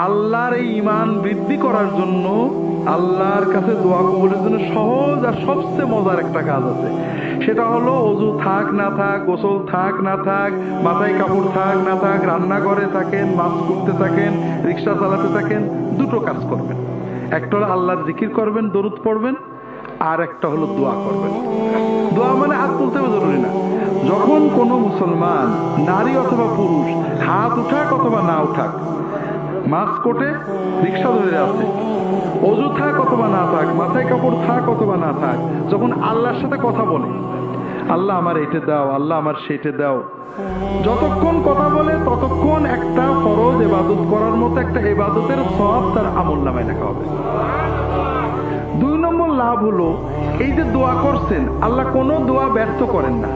আল্লাহর এই ঈমান বৃদ্ধি করার জন্য, আল্লাহর কাছে দোয়া কবুলের জন্য সহজ আর সবচেয়ে মজার একটা কাজ আছে। সেটা হলো অজু থাক না থাক, গোসল থাক না থাক, মাথায় কাপড় থাক না থাক, রান্নাঘরে থাকেন, মাছ করতে থাকেন, রিক্সা চালাতে থাকেন, দুটো কাজ করবেন। একটা হলো আল্লাহর জিকির করবেন, দরুদ পড়বেন, আর একটা হলো দোয়া করবেন। দোয়া মানে হাত তুলতে হবে জরুরি না। যখন কোনো মুসলমান নারী অথবা পুরুষ হাত উঠাক অথবা না উঠাক, মাছ কোটে, রিক্সা ধরে আছে, অজু থাক অথবা না থাক, মাথায় কাপড় থাক অথবা না থাক, যখন আল্লাহর সাথে কথা বলে, আল্লাহ আমার এইটা দাও, আল্লাহ আমার সেইটা দাও, যতক্ষণ কথা বলে ততক্ষণ একটা ফরজ ইবাদত করার মতো একটা ইবাদতের সওয়াব তার আমলনামায় লেখা হবে। 2 নম্বর লাভ হলো, এই যে দোয়া করছেন, আল্লাহ কোনো দোয়া ব্যর্থ করেন না।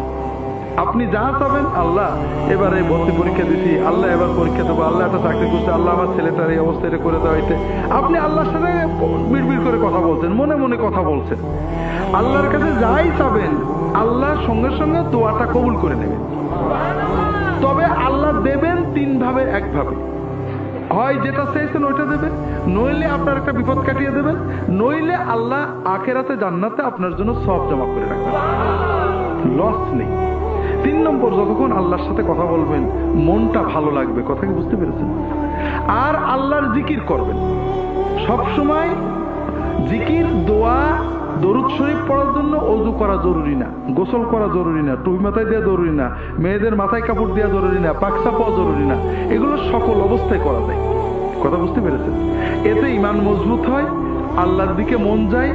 আপনি যা চাবেন, আল্লাহ এবারে ভর্তি পরীক্ষা দিছি, আল্লাহ এবার পরীক্ষা দেবো, আল্লাহ একটা চাকরি করছে, আল্লাহ আমার ছেলেটার এই অবস্থা এটা করে দেওয়া হইতে, আপনি আল্লাহর সাথে বিড়বিড় করে কথা বলছেন, মনে মনে কথা বলছেন। আল্লাহর কাছে যাই চাবেন, আল্লাহ সঙ্গে সঙ্গে দোয়াটা কবুল করে নেবেন। তবে আল্লাহ দেবেন 3 ভাবে, 1 ভাবে। হয় যেটা চাইছেন ওইটা দেবেন, নইলে আপনার একটা বিপদ কাটিয়ে দেবেন, নইলে আল্লাহ আখেরাতে জান্নাতে আপনার জন্য সওয়াব জমা করে রাখবেন, লস নেই। 3 নম্বর, যতক্ষণ আল্লাহর সাথে কথা বলবেন মনটা ভালো লাগবে। কথা কি বুঝতে পেরেছেন? আর আল্লাহর জিকির করবেন সব সময়। জিকির, দোয়া, দরুদ শরীফ পড়ার জন্য অজু করা জরুরি না, গোসল করা জরুরি না, টুপি মাথায় দেওয়া জরুরি না, মেয়েদের মাথায় কাপড় দেওয়া জরুরি না, পাকসা পাওয়া জরুরি না। এগুলো সকল অবস্থায় করা যায়। কথা বুঝতে পেরেছেন? এতে ঈমান মজবুত হয়, আল্লাহর দিকে মন যায়,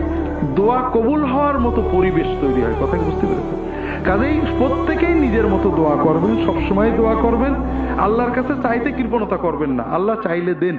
দোয়া কবুল হওয়ার মতো পরিবেশ তৈরি হয়। কথা কি বুঝতে পেরেছেন? কাজেই প্রত্যেকেই নিজের মতো দোয়া করবেন, সবসময় দোয়া করবেন। আল্লাহর কাছে চাইতে কৃপণতা করবেন না, আল্লাহ চাইলে দেন।